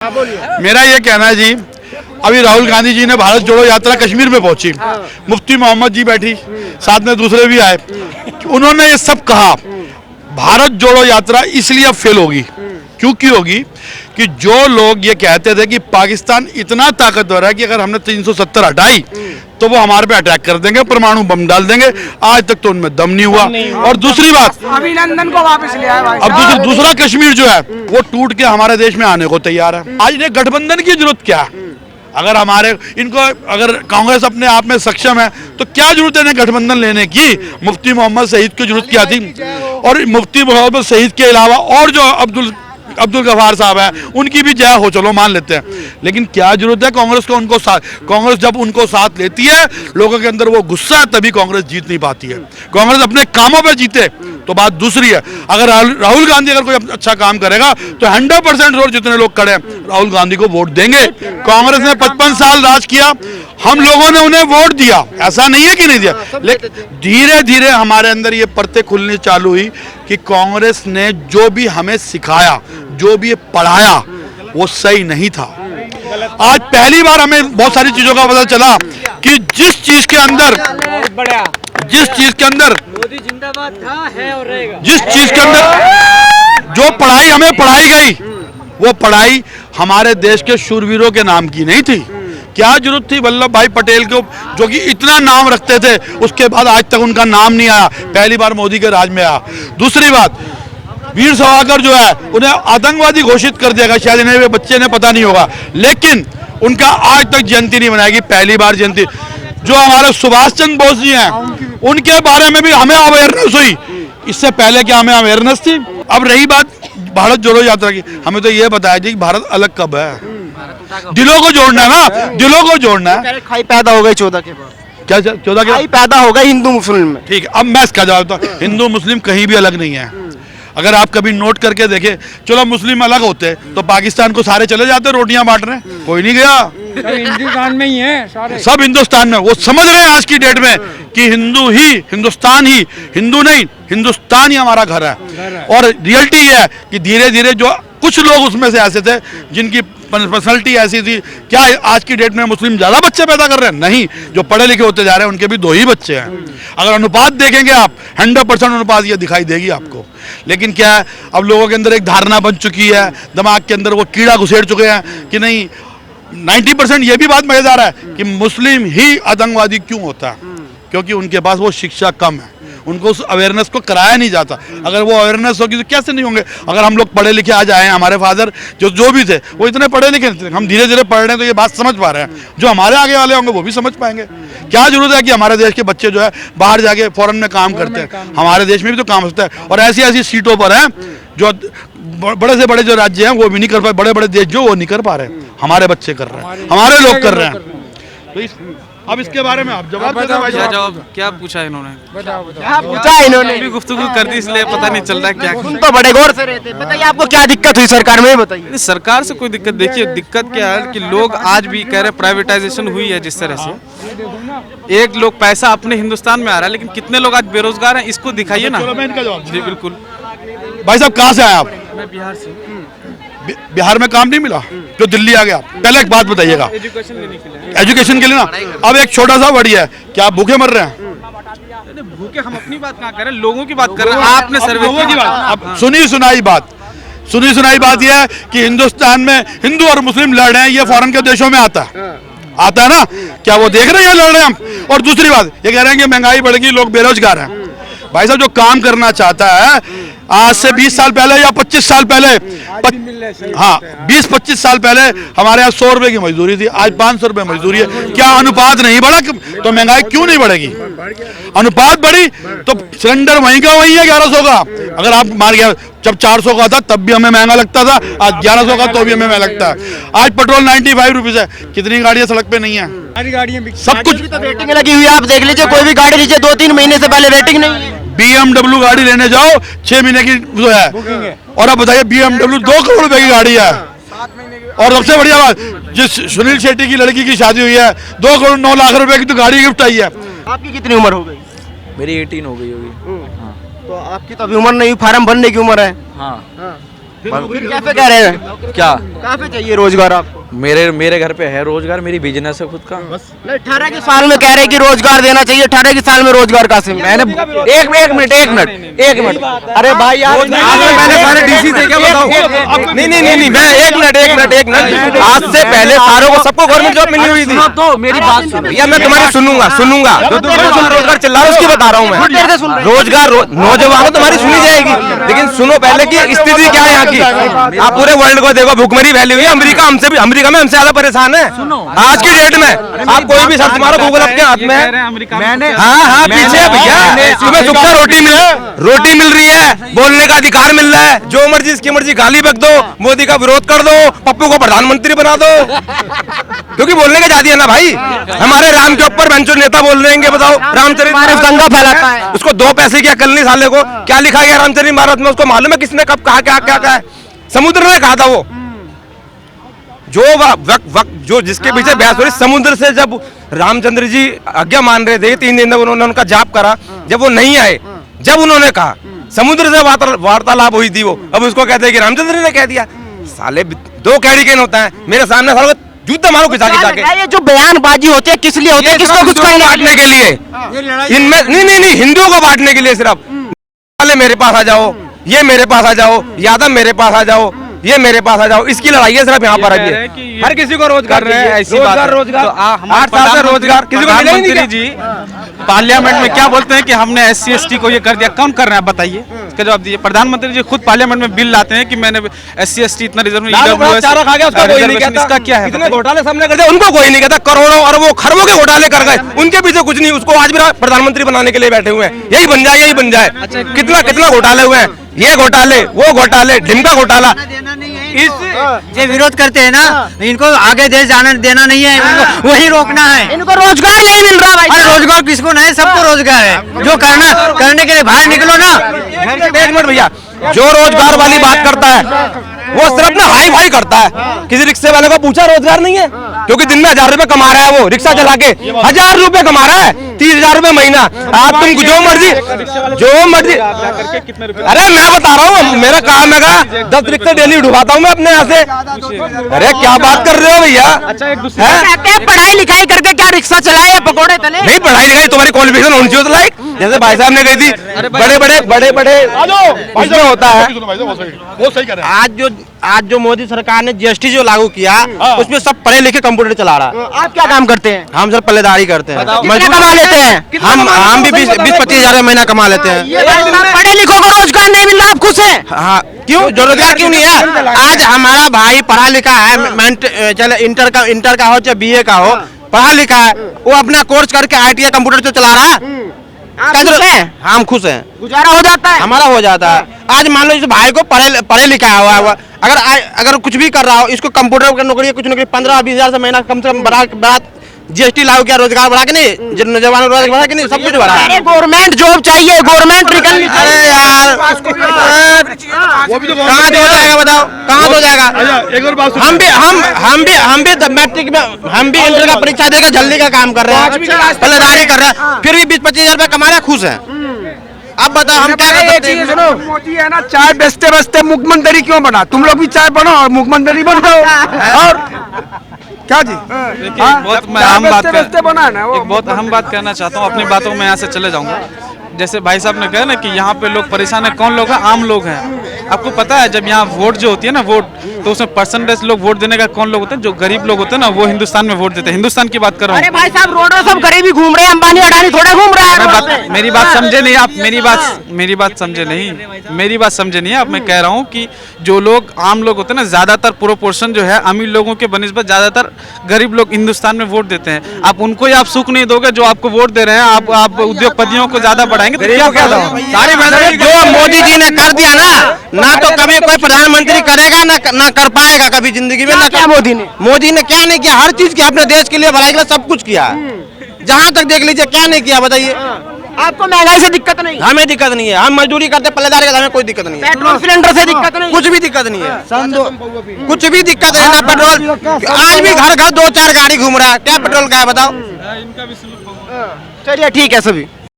मेरा ये कहना है जी, अभी राहुल गांधी जी ने भारत जोड़ो यात्रा कश्मीर में पहुंची, मुफ्ती मोहम्मद जी बैठी, साथ में दूसरे भी आए, उन्होंने ये सब कहा भारत जोड़ो यात्रा इसलिए अब फेल होगी। क्योंकि होगी कि जो लोग ये कहते थे कि पाकिस्तान इतना ताकतवर है कि अगर हमने 370 हटाई तो वो हमारे पे अटैक कर देंगे, परमाणु बम डाल देंगे, आज तक तो उनमें दम नहीं हुआ। और दूसरी बात, अभिनंदन को वापस ले आए भाई। अब दूसरा कश्मीर जो है वो टूट के हमारे देश में आने को तैयार है। आज ये गठबंधन की जरूरत क्या है? अगर हमारे इनको अगर कांग्रेस अपने आप में सक्षम है तो क्या जरूरत है गठबंधन लेने की? मुफ्ती मोहम्मद शहीद की जरूरत क्या थी? और मुफ्ती मोहम्मद शहीद के अलावा और जो अब्दुल गफार साहब है उनकी भी जय हो, चलो मान लेते हैं, लेकिन क्या जरूरत है कांग्रेस को उनको साथ? कांग्रेस जब उनको साथ लेती है लोगों के अंदर वो गुस्सा है, तभी कांग्रेस जीत नहीं पाती है। कांग्रेस अपने कामों पे जीते तो बात दूसरी है। अगर राहुल गांधी अगर कोई अच्छा काम करेगा तो 100% और जितने लोग खड़े हैं राहुल गांधी को वोट देंगे। कांग्रेस ने 55 साल राज किया, हम लोगों ने उन्हें वोट दिया, ऐसा नहीं है कि नहीं दिया, लेकिन धीरे धीरे हमारे अंदर ये परतें खुलनी चालू हुई कि कांग्रेस ने जो भी हमें सिखाया, जो भी पढ़ाया, वो सही नहीं था। आज पहली बार हमें बहुत सारी चीजों का पता चला कि जिस चीज के अंदर मोदी जिंदाबाद था, है और रहेगा, जिस चीज के अंदर जो पढ़ाई हमें पढ़ाई गई वो पढ़ाई हमारे देश के शूरवीरों के नाम की नहीं थी। क्या जरूरत थी वल्लभ भाई पटेल को, जो कि इतना नाम रखते थे, उसके बाद आज तक उनका नाम नहीं आया, पहली बार मोदी के राज में आया। दूसरी बात, वीर सावरकर जो है उन्हें आतंकवादी घोषित कर दिया गया, शायद इन्हें बच्चे ने पता नहीं होगा, लेकिन उनका आज तक जयंती नहीं मनाएगी, पहली बार जयंती। जो हमारे सुभाष चंद्र बोस जी हैं उनके बारे में भी हमें अवेयरनेस हुई, इससे पहले क्या हमें अवेयरनेस थी? अब रही बात भारत जोड़ो यात्रा की, हमें तो ये बताया जी कि भारत अलग कब है, दिलों को जोड़ना है ना, दिलों को जोड़ना है। खाई पैदा हो गई 14 के बाद, क्या 14 के खाई पैदा हो गई हिंदू मुस्लिम में। ठीक है, अब मैं इसका जवाब दूं, हिंदू मुस्लिम कहीं भी अलग नहीं है। अगर आप कभी नोट करके देखें, चलो मुस्लिम अलग होते तो पाकिस्तान को सारे चले जाते रोटियां बांटने, कोई नहीं गया, हिंदुस्तान में ही है सारे, सब हिंदुस्तान में। वो समझ रहे हैं आज की डेट में कि हिंदू ही हिंदुस्तान ही, हिंदू नहीं हिंदुस्तान ही हमारा घर है। और रियलिटी ये है कि धीरे धीरे जो कुछ लोग उसमें से ऐसे थे जिनकी पर्सनैलिटी ऐसी थी, क्या आज की डेट में मुस्लिम ज्यादा बच्चे पैदा कर रहे हैं? नहीं, जो पढ़े लिखे होते जा रहे हैं उनके भी 2 ही बच्चे हैं। अगर अनुपात देखेंगे आप 100% अनुपात ये दिखाई देगी आपको। लेकिन क्या है, अब लोगों के अंदर एक धारणा बन चुकी है, दिमाग के अंदर वो कीड़ा घुसेड़ चुके हैं कि नहीं, 90% ये भी बात मजेदार है कि मुस्लिम ही आतंकवादी क्यों होता है, क्योंकि उनके पास वो शिक्षा कम है, उनको उस अवेयरनेस को कराया नहीं जाता। अगर वो अवेयरनेस होगी तो कैसे नहीं होंगे? अगर हम लोग पढ़े लिखे आज आए हैं, हमारे फादर जो भी थे वो इतने पढ़े लिखे थे, हम धीरे धीरे पढ़ रहे हैं तो ये बात समझ पा रहे हैं, जो हमारे आगे वाले होंगे वो भी समझ पाएंगे। क्या जरूरत है कि हमारे देश के बच्चे जो है बाहर जाके फॉरेन में काम करते हैं, हमारे देश में भी तो काम होता है, और ऐसी ऐसी सीटों पर हैं जो बड़े से बड़े जो राज्य हैं वो भी नहीं कर पाए, बड़े बड़े देश जो वो नहीं कर पा रहे, हमारे बच्चे कर रहे हैं, हमारे लोग कर रहे हैं। तो अब इसके बारे में आप जवाब दे दो भाई। जवाब क्या पूछा इन्होंने? क्या पूछा इन्होंने? गुफ्तगू कर दी इसलिए पता नहीं चल रहा क्या। तुम तो बड़े गौर से रहते, बताइए आपको क्या दिक्कत हुई सरकार में, बताइए। सरकार से कोई दिक्कत, देखिए दिक्कत क्या है कि लोग आज भी कह रहे प्राइवेटाइजेशन हुई है जिस तरह से, एक लोग पैसा अपने हिंदुस्तान में आ रहा है, लेकिन कितने लोग आज बेरोजगार हैं इसको दिखाइए ना। जी बिल्कुल। भाई साहब कहाँ से आए आप? मैं बिहार से। बिहार में काम नहीं मिला जो दिल्ली आ गया? पहले एक बात बताइएगा, एजुकेशन लेने के लिए, एजुकेशन के लिए ना। अब एक छोटा सा वर्ड है, क्या आप भूखे मर रहे हैं? भूखे हम अपनी बात कहाँ कर रहे हैं, लोगों की बात कर रहे हैं। आपने सर्वे की बात, अब सुनी सुनाई बात यह है कि हिंदुस्तान में हिंदू और मुस्लिम लड़ रहे हैं, ये फॉरेन के देशों में आता है ना? क्या वो देख रहे हैं लड़ रहे हैं हम? और दूसरी बात ये कह रहे हैं कि महंगाई बढ़ेगी, लोग बेरोजगार हैं। भाई साहब जो काम करना चाहता है, आज से 20 साल पहले या 25 साल पहले, हाँ 20-25 साल पहले हमारे यहाँ 100 रुपए की मजदूरी थी, आज 500 रुपए मजदूरी है। क्या अनुपात नहीं बढ़ा? तो महंगाई क्यों नहीं बढ़ेगी? अनुपात बढ़ी तो सिलेंडर वहीं का वहीं है 1100 का। अगर आप मार गया, जब 400 का था तब भी हमें महंगा लगता था, आज 1100 का तो भी हमें महंगा लगता है। आज पेट्रोल 95 रुपीज है, कितनी गाड़ियां सड़क पे नहीं है? सब कुछ तो वेटिंग लगी हुई है, आप देख लीजिए, कोई भी गाड़ी लीजिए 2-3 महीने से पहले वेटिंग नहीं है। BMW गाड़ी लेने जाओ 6 महीने की जो है, और अब बताइए BMW 2 करोड़ रुपए की गाड़ी है। और सबसे बढ़िया बात, जिस सुनील शेट्टी की लड़की की शादी हुई है 2 करोड़ 9 लाख रुपए की तो गाड़ी गिफ्ट आई है। आपकी कितनी उम्र हो गई? मेरी 18 हो गई होगी। तो आपकी तो अभी उम्र नहीं, फार्म भरने की उम्र है। हाँ। फिर कैसे कह रहे हैं? क्या कहाँ पे चाहिए रोजगार आपको? मेरे घर पे है रोजगार, मेरी बिजनेस है खुद का। नहीं, 18 के साल में कह रहे हैं कि रोजगार देना चाहिए, 18 के साल में रोजगार का सिम। मैंने एक मिनट अरे भाई यार मैंने डीसी से क्या बताऊं? नहीं मैं एक मिनट आज से पहले सारों को सबको गवर्नमेंट जॉब मिली हुई थी। तो मेरी बात सुनो या मैं तुम्हारी सुनूंगा जो तुम रोजगार चिल्ला रहे हो उसकी बता रहा हूँ मैं। रोजगार नौजवानों तुम्हारी सुनी जाएगी, लेकिन सुनो पहले की स्थिति क्या है यहाँ की। आप पूरे वर्ल्ड को देखो, भुखमरी फैली हुई है। अमेरिका में हमसे ज्यादा परेशान है आज की डेट में। आप कोई भी शब्द मारो गूगल आपके हाथ में है। मैंने हाँ पीछे भैया, तुम्हें सुख से रोटी मिल रही है, बोलने का अधिकार मिल रहा है, जो मर्जी इसकी मर्जी गाली बक दो, मोदी का विरोध कर दो, पप्पू को प्रधानमंत्री बना दो, क्योंकि बोलने की आजादी है ना भाई। हमारे राम के ऊपर बेंचो नेता बोल रहे हैं, बताओ रामचरित दंगा फैलाता है। उसको 2 पैसे की अकल नहीं साले को। क्या लिखा गया रामचरित मानस में उसको मालूम है किसने कब कहा, क्या क्या कहा है? समुद्र ने कहा था वो। जो जिसके पीछे बहस हो रही, समुद्र से जब रामचंद्र जी आज्ञा मान रहे थे 3 दिन तक उन्होंने उनका जाप करा, जब वो नहीं आए, जब उन्होंने कहा, समुद्र से वार्तालाप हुई थी वो, अब उसको कहते हैं कि रामचंद्र ने कह दिया। साले 2 कैडिकेन होता है मेरे सामने, सालों जूता मारो खिंचा के। ये जो बयानबाजी होती है किस लिए होती है? किसको कुछ बांटने के लिए, इनमें नहीं हिंदुओं को बांटने के लिए सिर्फ। वाले मेरे पास आ जाओ, ये मेरे पास आ जाओ, यादव मेरे पास आ जाओ, ये मेरे पास आ जाओ, इसकी लड़ाई है सिर्फ यहाँ पर। हर किसी को रोजगार रहे हैं, ऐसी बात है। रोजगार तो हमारे साथ से रोजगार किसी को मिलेगा नहीं क्या? जी पार्लियामेंट में क्या बोलते हैं कि हमने SC ST को ये कर दिया। कौन कर रहा है बताइए, इसका जवाब दीजिए। प्रधानमंत्री जी खुद पार्लियामेंट में बिल लाते हैं कि मैंने SC ST इतना इसका क्या है? इतने घोटाले सामने कर दिए, उनको कोई नहीं कहता। करोड़ों अरबों खरबों के घोटाले कर गए, उनके पीछे कुछ नहीं, उसको आज भी प्रधानमंत्री बनाने के लिए बैठे हुए हैं। यही बन जाए। कितना घोटाले हुए हैं, ये घोटाले, वो घोटाले, ढिमका घोटाला। ये विरोध करते हैं ना, इनको आगे देश जाने देना नहीं है, इनको वही रोकना है। इनको रोजगार नहीं मिल रहा भाई। अरे रोजगार किसको नहीं, सबको रोजगार है। जो करने के लिए बाहर निकलो ना। एक मिनट भैया, जो रोजगार वाली बात करता है वो सिर्फ ना हाई फाई करता है। किसी रिक्शे वाले को पूछा रोजगार नहीं है, क्योंकि दिन में 1000 रुपए कमा रहा है, वो रिक्शा चला के 1000 रुपए कमा रहा है, 30,000 रुपए महीना। आप तुम जो मर्जी अरे मैं बता रहा हूँ, मेरा काम है 10 रिक्शे डेली उठवाता हूँ मैं अपने यहाँ से। अरे क्या बात कर रहे हो भैया? पढ़ाई लिखाई करके क्या रिक्शा चलाए या पकौड़े तले? नहीं, पढ़ाई लिखाई तुम्हारी क्वालिफिकेशन होनी चाहिए। लाइक जैसे भाई साहब ने कही थी, बड़े उसमें होता है। आज जो मोदी सरकार ने GST जो लागू किया, उसमें सब पढ़े लिखे कंप्यूटर चला रहा है। आप क्या काम करते हैं? हम सर पल्लेदारी करते हैं। कितना कमा लेते हैं? हम भी 20-25 हजार महीना कमा लेते हैं। पढ़े लिखों को रोजगार नहीं मिल रहा, आप खुश हैं? हाँ, क्यों रोजगार क्यों नहीं है? आज हमारा भाई पढ़ा लिखा है, चले इंटर का हो चाहे BA का हो, पढ़ा लिखा है, वो अपना कोर्स करके ITI कंप्यूटर तो चला रहा है। हम खुश हैं, गुजारा हो जाता है, हमारा हो जाता है। आज मान लो इस भाई को पढ़े लिखा हुआ अगर कुछ भी कर रहा हो, इसको कंप्यूटर की नौकरी, कुछ नौकरी 15-20 हजार से महीना कम से कम बढ़ा GST लागू किया, रोजगार बढ़ा के नहीं, जो नौजवान रोजगार बढ़ा के नहीं, सब कुछ बढ़ा। गवर्नमेंट जॉब चाहिए, गवर्नमेंट निकलनी। अरे यार कहाँ हो जाएगा बताओ, कहाँ हो जाएगा? हम भी मैट्रिक में, हम भी इंटर का परीक्षा देकर जल्दी का काम कर रहे हैं, पल्लेदारी कर रहे हैं, फिर भी 20-25 हजार रुपए कमा रहे, खुश है। अब बताओ हम क्या कर सकते हैं? सुनो, मोदी है ना, चाय बेचते बेचते मुख्यमंत्री क्यों बना? तुम लोग भी चाय बनो और मुख्यमंत्री बन जाओ। और क्या जी? देखिए बहुत मैं अहम बात कहना चाहता हूँ, अपनी बातों में यहाँ से चले जाऊंगा। जैसे भाई साहब ने कहा ना कि यहाँ पे लोग परेशान है, कौन लोग हैं? आम लोग हैं। आपको पता है जब यहाँ वोट जो होती है ना, वोट, तो उसमें परसेंटेज लोग वोट देने का कौन लोग होते हैं? जो गरीब लोग होते हैं ना, वो हिंदुस्तान में वोट देते हैं। हिंदुस्तान की बात कर रहा हूँ। अरे भाई साहब, रोड सब गरीबी घूम रहे हैं, अंबानी अडानी थोड़ा घूम रहा है। मेरी बात समझे नहीं आप, मेरी बात समझे नहीं। अब मैं कह रहा हूँ कि जो लोग आम लोग होते हैं ना, ज्यादातर प्रोपोर्शन जो है अमीर लोगों के बनिस्बत ज्यादातर गरीब लोग हिंदुस्तान में वोट देते हैं। आप उनको ही आप सुख नहीं दोगे जो आपको वोट दे रहे हैं। आप उद्योगपतियों को ज्यादा बढ़ाएंगे तो क्या फायदा? सारी जो मोदी जी ने कर दिया ना तो कभी कोई प्रधानमंत्री करेगा ना कर पाएगा कभी जिंदगी में। ना क्या मोदी ने क्या नहीं किया? हर चीज किया, अपने देश के लिए, भलाई के लिए सब कुछ किया। जहाँ तक देख लीजिए, क्या नहीं किया बताइए? आपको महंगाई से दिक्कत नहीं? हमें दिक्कत नहीं है, हम मजदूरी करते, पल्लेदारी करते, हमें कोई दिक्कत नहीं है। पेट्रोल सिलेंडर से दिक्कत नहीं? कुछ भी दिक्कत नहीं है, कुछ भी दिक्कत है ना। पेट्रोल आज भी घर 2-4 गाड़ी घूम रहा है, क्या पेट्रोल का है बताओ? चलिए ठीक है सभी।